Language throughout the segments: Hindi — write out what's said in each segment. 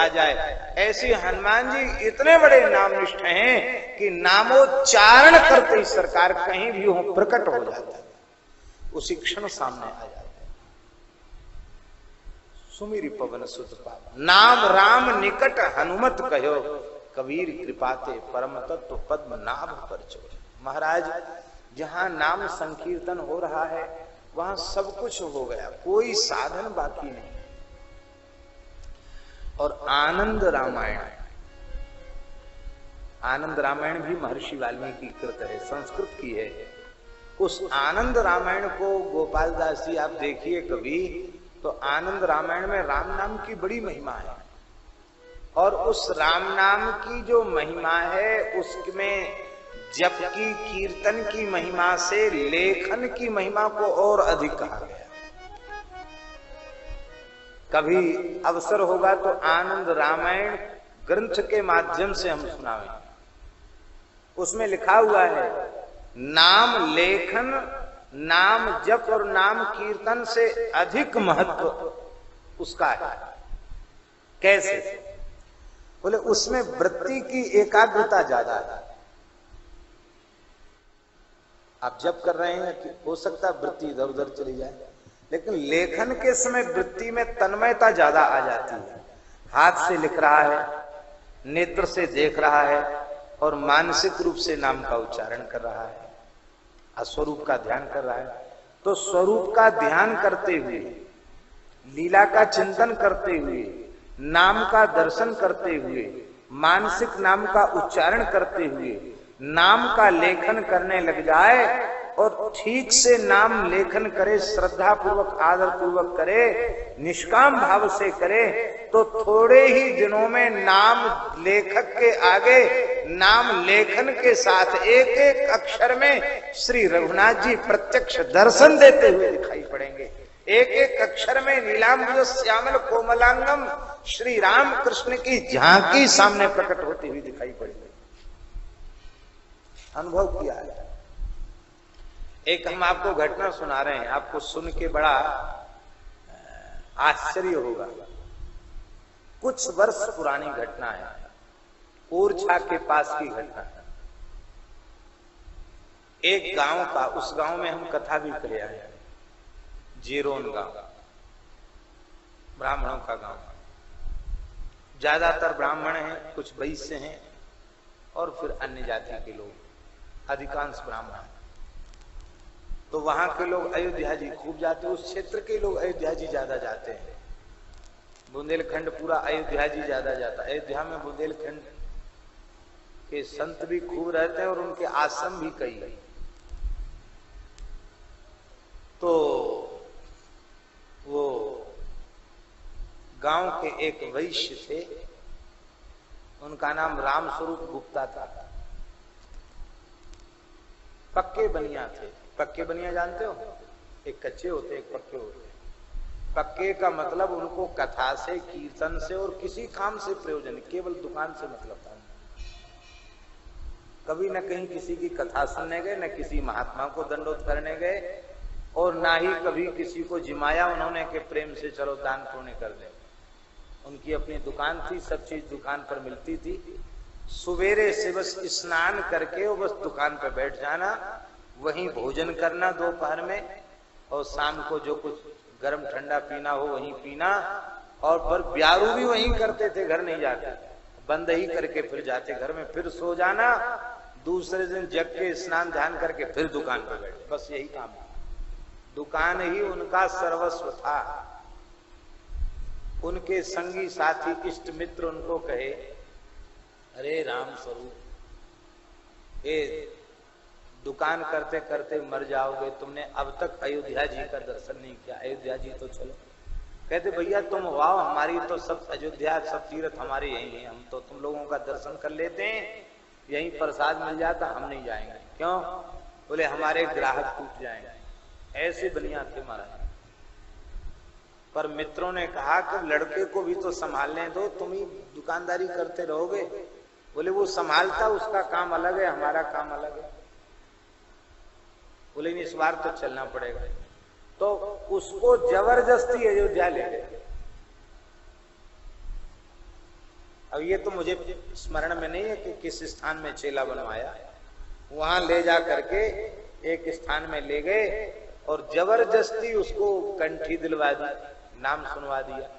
आ जाए। ऐसे हनुमान जी इतने बड़े नामनिष्ठ हैं कि नामोच्चारण करते ही सरकार कहीं भी हो प्रकट हो जाता है, उसी क्षण सामने आ जाता है। सुमिरि पवन सुत पावन, नाम राम निकट हनुमत कहो, कबीर कृपाते परम तत्व पद्म नाभ पर चढ़ो। महाराज जहां नाम संकीर्तन हो रहा है वहां सब कुछ हो गया, कोई साधन बाकी नहीं। और आनंद रामायण, आनंद रामायण भी महर्षि वाल्मीकि कृत है, संस्कृत की है। उस आनंद रामायण को गोपाल दास जी आप देखिए कभी, तो आनंद रामायण में राम नाम की बड़ी महिमा है। और उस राम नाम की जो महिमा है उसमें जप की कीर्तन की महिमा से लेखन की महिमा को और अधिक कहा गया। कभी अवसर होगा तो आनंद रामायण ग्रंथ के माध्यम से हम सुनावें। उसमें लिखा हुआ है नाम लेखन, नाम जप और नाम कीर्तन से अधिक महत्व उसका है। कैसे? बोले उसमें वृत्ति की एकाग्रता ज्यादा है। आप जप कर रहे हैं कि हो सकता है वृत्ति इधर उधर चली जाए, लेकिन लेखन के समय वृत्ति में तन्मयता ज्यादा आ जाती है। हाथ से लिख रहा है, नेत्र से देख रहा है और मानसिक रूप से नाम का उच्चारण कर रहा है, स्वरूप का ध्यान कर रहा है। तो स्वरूप का ध्यान करते हुए, लीला का चिंतन करते हुए, नाम का दर्शन करते हुए, मानसिक नाम का उच्चारण करते हुए नाम का लेखन करने लग जाए और ठीक से नाम लेखन करे, श्रद्धा पूर्वक आदर पूर्वक करे, निष्काम भाव से करे, तो थोड़े ही दिनों में नाम लेखक के आगे नाम लेखन के साथ एक एक अक्षर में श्री रघुनाथ जी प्रत्यक्ष दर्शन देते हुए दिखाई पड़ेंगे। एक एक अक्षर में नीलांबुज श्यामल कोमलांगम श्री राम कृष्ण की झांकी सामने प्रकट होती हुई दिखाई पड़ेगी। अनुभव किया है। एक हम आपको घटना सुना रहे हैं, आपको सुन के बड़ा आश्चर्य होगा। कुछ वर्ष पुरानी घटना है, ओरछा के पास की घटना है। एक गांव का, उस गांव में हम कथा भी करे आए हैं, जीरोन गांव, ब्राह्मणों का गांव। ज्यादातर ब्राह्मण हैं, कुछ वैश्य हैं और फिर अन्य जाति के लोग, अधिकांश ब्राह्मण। तो वहां के लोग अयोध्या जी खूब जाते हैं, उस क्षेत्र के लोग अयोध्या जी ज्यादा जाते हैं। बुंदेलखंड पूरा अयोध्या जी ज्यादा जाता है। अयोध्या में बुंदेलखंड के संत भी खूब रहते हैं और उनके आश्रम भी कई है। तो वो गांव के एक वैश्य थे, उनका नाम रामस्वरूप गुप्ता था। पक्के बनिया थे। पक्के बनिया जानते हो? एक कच्चे होते, एक पक्के होते। पक्के का मतलब उनको कथा से, कीर्तन से और किसी काम से प्रयोजन, केवल दुकान से मतलब था। कभी न कहीं किसी की कथा सुनने गए, न किसी महात्मा को दंडोत करने गए, और ना ही कभी किसी को जिमाया उन्होंने के प्रेम से चलो दान पुण्य कर दे। उनकी अपनी दुकान थी, सब चीज दुकान पर मिलती थी। सवेरे से बस स्नान करके वो बस दुकान पर बैठ जाना, वहीं भोजन करना दोपहर में, और शाम को जो कुछ गर्म ठंडा पीना हो वहीं पीना, और पर ब्यारू भी वहीं करते थे, घर नहीं जाते, बंद ही करके फिर जाते घर में, फिर सो जाना, दूसरे दिन जग के स्नान ध्यान करके फिर दुकान पर बैठे। बस यही काम था, दुकान ही उनका सर्वस्व था। उनके संगी साथी इष्ट मित्र उनको कहे, अरे राम स्वरूप, दुकान करते करते मर जाओगे, तुमने अब तक अयोध्या जी का दर्शन नहीं किया, अयोध्या जी तो चलो। कहते भैया तुम वाओ, हमारी तो सब अयोध्या, सब तीर्थ हमारे यही है, हम तो तुम लोगों का दर्शन कर लेते हैं, यहीं प्रसाद मिल जाता, हम नहीं जाएंगे। क्यों? बोले हमारे ग्राहक टूट जाएंगे। ऐसे बनिया थे महाराज। पर मित्रों ने कहा कि लड़के को भी तो संभालने दो, तुम ही दुकानदारी करते रहोगे। बोले वो संभालता, उसका काम अलग है, हमारा काम अलग है। बोले इस बार तो चलना पड़ेगा। तो उसको जबरदस्ती अयोध्या ले गए। अब ये तो मुझे स्मरण में नहीं है कि किस स्थान में चेला बनवाया। वहां ले जा करके एक स्थान में ले गए और जबरदस्ती उसको कंठी दिलवा दी, नाम सुनवा दिया।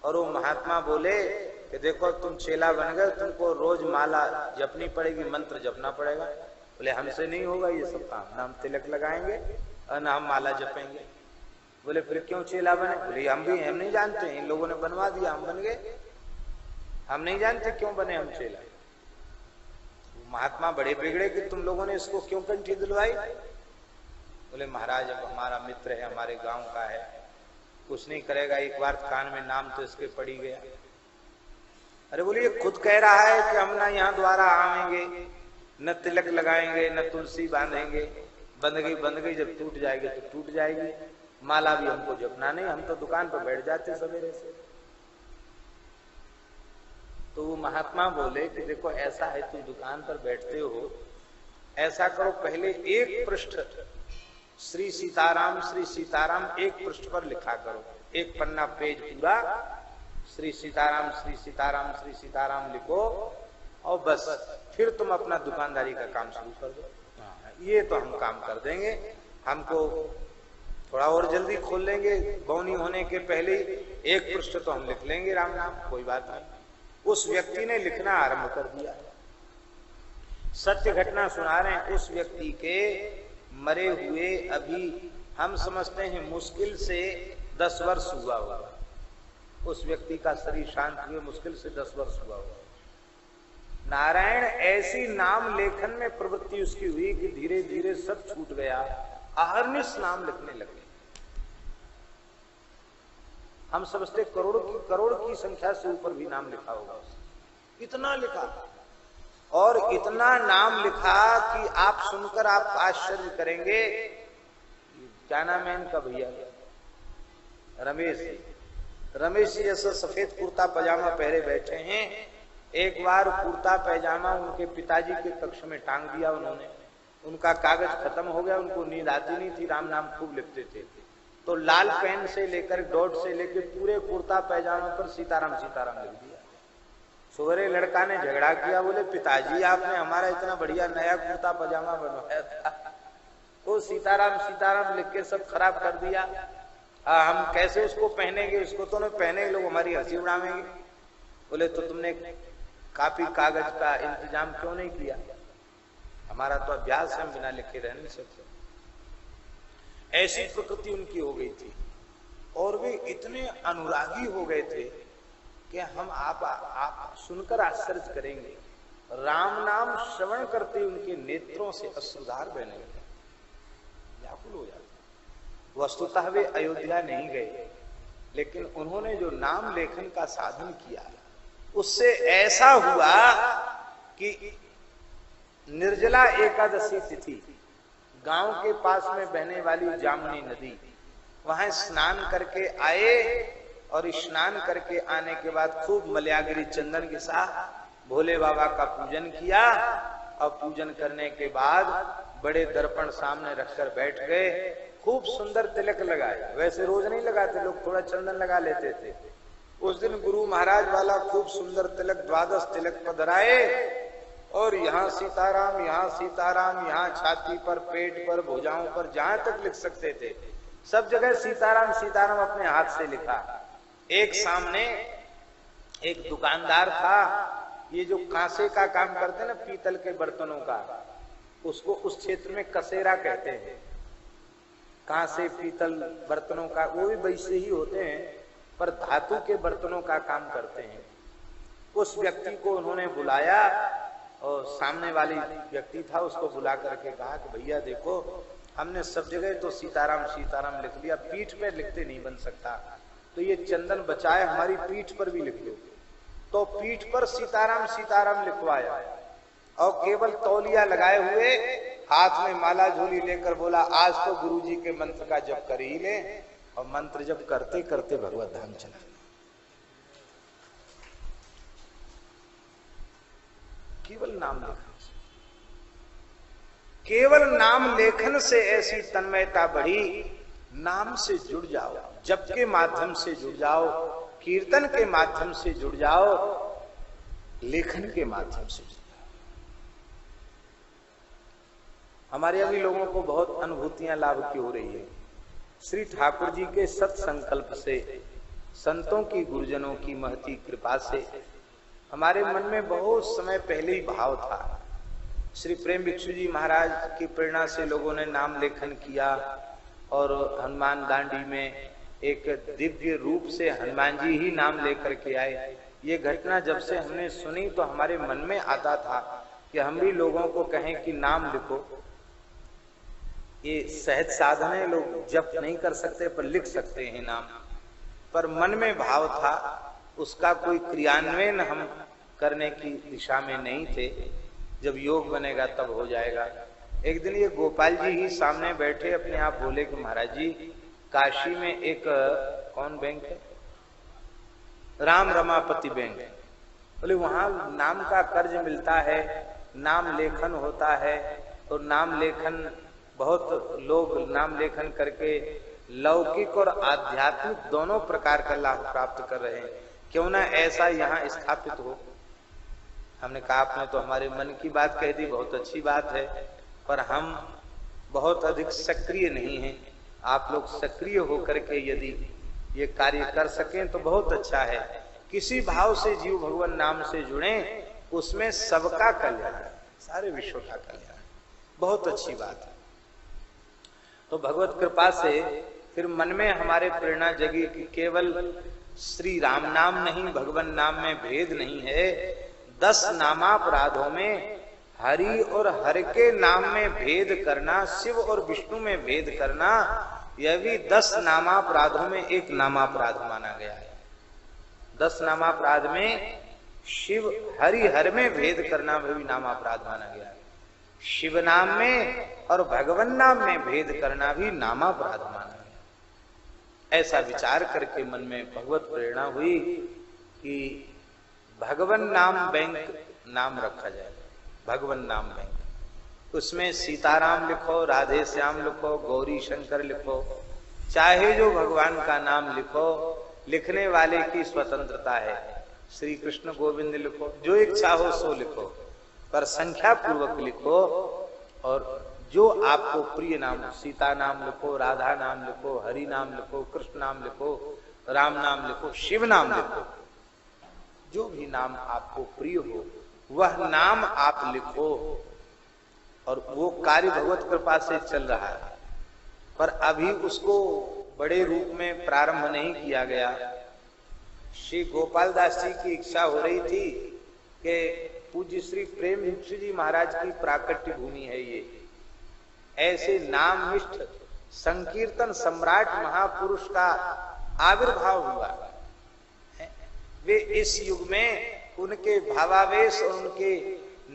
और वो महात्मा बोले कि देखो तुम चेला बन गए, तुमको रोज माला जपनी पड़ेगी, मंत्र जपना पड़ेगा। बोले हमसे नहीं होगा ये सब काम, ना हम तिलक लगाएंगे और ना हम माला जपेंगे। बोले फिर क्यों चेला बने? बोले हम नहीं जानते, इन लोगों ने बनवा दिया, हम बन गए, हम नहीं जानते क्यों बने हम चेला। महात्मा बड़े बिगड़े कि तुम लोगों ने इसको क्यों कंठी दिलवाई? बोले महाराज अब हमारा मित्र है, हमारे गांव का है, कुछ नहीं करेगा, एक बार कान में नाम तो इसके पड़ ही गया। अरे बोले ये खुद कह रहा है कि हम ना यहाँ द्वारा आवेंगे, न तिलक लगाएंगे, न तुलसी बांधेंगे, बंद गई जब टूट जाएगी तो टूट जाएगी, माला भी हमको जपना नहीं, हम तो दुकान पर बैठ जाते सवेरे से। तो वो महात्मा बोले कि देखो ऐसा है, तुम दुकान पर बैठते हो, ऐसा करो पहले एक पृष्ठ श्री सीताराम एक पृष्ठ पर लिखा करो, एक पन्ना पेज पूरा श्री सीताराम लिखो और बस फिर तुम अपना दुकानदारी का काम शुरू कर दो। ये तो हम काम कर देंगे, हमको थोड़ा और जल्दी खोल लेंगे, बौनी होने के पहले एक पृष्ठ तो हम लिख लेंगे राम नाम, कोई बात नहीं। उस व्यक्ति ने लिखना आरंभ कर दिया। सत्य घटना सुना रहे हैं, उस व्यक्ति के मरे हुए अभी हम समझते हैं मुश्किल से 10 वर्ष हुआ होगा। उस व्यक्ति का शरीर शांत हुए मुश्किल से 10 वर्ष हुआ होगा। नारायण ऐसी नाम लेखन में प्रवृत्ति उसकी हुई कि धीरे धीरे सब छूट गया, अहर्निश नाम लिखने लगे। हम समझते करोड़ की संख्या से ऊपर भी नाम लिखा होगा उसने। इतना लिखा और इतना नाम लिखा कि आप सुनकर आप आश्चर्य करेंगे। क्या नाम है इनका भैया? रमेश जी जैसा सफेद कुर्ता पजामा पहरे बैठे हैं। एक बार कुर्ता पैजामा उनके पिताजी के कक्ष में टांग दिया उन्होंने, उनका कागज खत्म हो गया, उनको नींद आती नहीं थी, राम नाम खूब लिखते थे, तो लाल पेन से लेकर डॉट से लेकर पूरे कुर्ता पैजामा पर सीताराम लिख दिया। सवेरे लड़का ने झगड़ा किया, बोले पिताजी आपने हमारा इतना बढ़िया नया कुर्ता पजामा बनवाया था, वो सीताराम लिख के सब खराब कर दिया। हम कैसे उसको पहनेंगे, उसको तो नहीं पहने, लोग हमारी हंसी उड़ावेंगे। बोले तो तुमने कापी कागज का इंतजाम क्यों नहीं किया? हमारा तो अभ्यास है, हम बिना लिखे रह नहीं सकते। ऐसी प्रकृति उनकी हो गई थी और वे इतने अनुरागी हो गए थे कि हम आप सुनकर आश्चर्य करेंगे। राम नाम श्रवण करते उनके नेत्रों से अश्रुधार बहने लगे, व्याकुल हो जाते। वस्तुतः वे अयोध्या नहीं गए, लेकिन उन्होंने जो नाम लेखन का साधन किया उससे ऐसा हुआ कि निर्जला एकादशी तिथि गांव के पास में बहने वाली जामुनी नदी, वहां स्नान करके आए और स्नान करके आने के बाद खूब मलयागिरी चंदन के साथ भोले बाबा का पूजन किया और पूजन करने के बाद बड़े दर्पण सामने रखकर बैठ गए। खूब सुंदर तिलक लगाए, वैसे रोज नहीं लगाते लोग, थोड़ा चंदन लगा लेते थे। उस दिन गुरु महाराज वाला खूब सुंदर तिलक, 12 तिलक पधराए और यहाँ सीताराम, यहाँ छाती पर, पेट पर, भुजाओं पर, जहां तक लिख सकते थे सब जगह सीताराम अपने हाथ से लिखा। एक सामने एक दुकानदार था, ये जो कांसे का काम करते हैं ना, पीतल के बर्तनों का, उसको उस क्षेत्र में कसेरा कहते हैं। कांसे पीतल बर्तनों का, वो भी वैसे ही होते हैं पर धातु के बर्तनों का काम करते हैं। उस व्यक्ति को उन्होंने बुलाया और सामने वाली व्यक्ति था, उसको बुला करके कहा कि भैया देखो, हमने सब जगह तो सीताराम लिख लिया, पीठ पे लिखते नहीं बन सकता, तो ये चंदन बचाए हमारी पीठ पर भी लिख लो। तो पीठ पर सीताराम लिखवाया और केवल तौलिया लगाए हुए हाथ में माला झोली लेकर बोला, आज तो गुरुजी के मंत्र का जप कर ही ले। और मंत्र जप करते करते भगवत धाम चला। केवल नाम लेखन से ऐसी तन्मयता बढ़ी। नाम से जुड़ जाओ, जप के माध्यम से जुड़ जाओ, कीर्तन के माध्यम से जुड़ जाओ, लेखन के माध्यम से। हमारे अभी लोगों को बहुत अनुभूतियां लाभ की हो रही है। श्री ठाकुर जी के सत्संकल्प से, संतों की, गुरुजनों की महती कृपा से हमारे मन में बहुत समय पहले ही भाव था। श्री प्रेम भिक्षु जी महाराज की प्रेरणा से लोगों ने नाम लेखन किया और हनुमान दांडी में एक दिव्य रूप से हनुमान जी ही नाम लेकर के आए। ये घटना जब से हमने सुनी तो हमारे मन में आता था कि हम भी लोगों को कहें कि नाम लिखो। ये सहज साधन है, लोग जप नहीं कर सकते पर लिख सकते हैं नाम। पर मन में भाव था, उसका कोई क्रियान्वयन हम करने की दिशा में नहीं थे। जब योग बनेगा तब हो जाएगा। एक दिन ये गोपाल जी ही सामने बैठे अपने आप बोले कि महाराज जी, काशी में एक कौन बैंक है, राम रमापति बैंक। बोले वहां नाम का कर्ज मिलता है, नाम लेखन होता है और नाम लेखन बहुत लोग नाम लेखन करके लौकिक और आध्यात्मिक दोनों प्रकार का लाभ प्राप्त कर रहे हैं, क्यों ना ऐसा यहाँ स्थापित हो। हमने कहा आपने तो हमारे मन की बात कह दी, बहुत अच्छी बात है, पर हम बहुत अधिक सक्रिय नहीं हैं। आप लोग सक्रिय होकर के यदि ये कार्य कर सकें तो बहुत अच्छा है। किसी भाव से जीव भगवान नाम से जुड़े, उसमें सबका कल्याण, सारे विश्व का कल्याण, बहुत अच्छी बात है। तो भगवत कृपा से फिर मन में हमारे प्रेरणा जगी कि केवल श्री राम नाम नहीं, भगवान नाम में भेद नहीं है। 10 नामापराधों में हरि और हर के नाम में भेद करना, शिव और विष्णु में भेद करना, यह भी 10 नामापराधों में एक नामापराध माना गया है। 10 नामापराध में शिव हरि हर में भेद करना भी नामापराध माना गया है। शिव नाम में और भगवान नाम में भेद करना भी नामापराध माना गया। ऐसा विचार करके मन में भगवत प्रेरणा हुई कि भगवान नाम बैंक नाम रखा जाए। भगवान नाम बैंक, उसमें सीताराम लिखो, राधे श्याम लिखो, गौरी शंकर लिखो, चाहे जो भगवान का नाम लिखो, लिखने वाले की स्वतंत्रता है। श्री कृष्ण गोविंद लिखो, जो इच्छा हो सो लिखो, पर संख्या पूर्वक लिखो। और जो आपको प्रिय नाम, सीता नाम लिखो, राधा नाम लिखो, हरि नाम लिखो, कृष्ण नाम लिखो, राम नाम लिखो, शिव नाम लिखो, जो भी नाम आपको प्रिय हो वह नाम आप लिखो। और वो कार्य भगवत कृपा से चल रहा है, पर अभी उसको बड़े रूप में प्रारंभ नहीं किया गया। श्री गोपाल दास जी की इच्छा हो रही थी कि पूज्य श्री प्रेम भिक्षु जी महाराज की प्राकट्य भूमि है ये, ऐसे नामनिष्ठ संकीर्तन सम्राट महापुरुष का आविर्भाव हुआ। वे इस युग में उनके भावावेश और उनके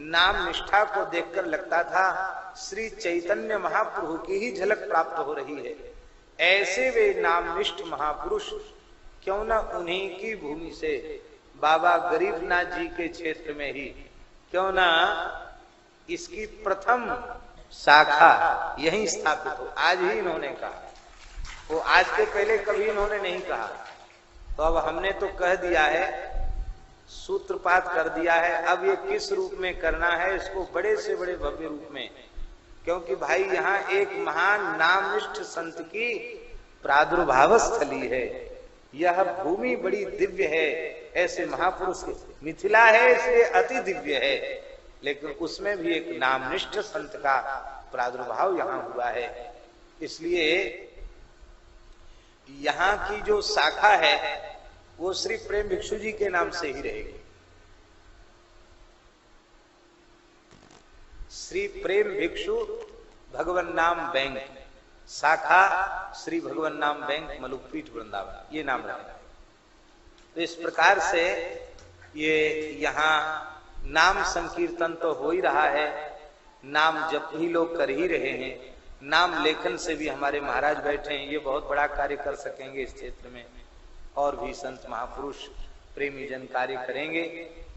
नाम निष्ठा को देखकर लगता था श्री चैतन्य महाप्रभु की ही झलक प्राप्त हो रही है। ऐसे वे नामनिष्ठ महापुरुष, क्यों ना उन्हीं की भूमि से, बाबा गरीबनाथ जी के क्षेत्र में ही क्यों ना इसकी प्रथम शाखा यहीं स्थापित हो। आज ही इन्होंने कहा, वो आज के पहले कभी इन्होंने नहीं कहा। तो अब हमने तो कह दिया है, सूत्रपात कर दिया है। अब ये किस रूप में करना है, इसको बड़े से बड़े भव्य रूप में, क्योंकि भाई यहाँ एक महान नामनिष्ठ संत की प्रादुर्भाव स्थली है। यह भूमि बड़ी दिव्य है, ऐसे महापुरुष मिथिला है इसलिए अति दिव्य है, लेकिन उसमें भी एक नामनिष्ठ संत का प्रादुर्भाव यहाँ हुआ है। इसलिए यहाँ की जो शाखा है वो श्री प्रेम भिक्षु जी के नाम से ही रहेगी। श्री प्रेम भिक्षु भगवान नाम बैंक, शाखा श्री भगवान नाम बैंक मलुकपीठ वृंदावन, ये नाम रहेगा। तो इस प्रकार से ये यहाँ नाम संकीर्तन तो हो ही रहा है, नाम जप ही लोग कर ही रहे हैं, नाम लेखन से भी हमारे महाराज बैठे हैं, ये बहुत बड़ा कार्य कर सकेंगे इस क्षेत्र में। और भी संत महापुरुष प्रेमी जन कार्य करेंगे।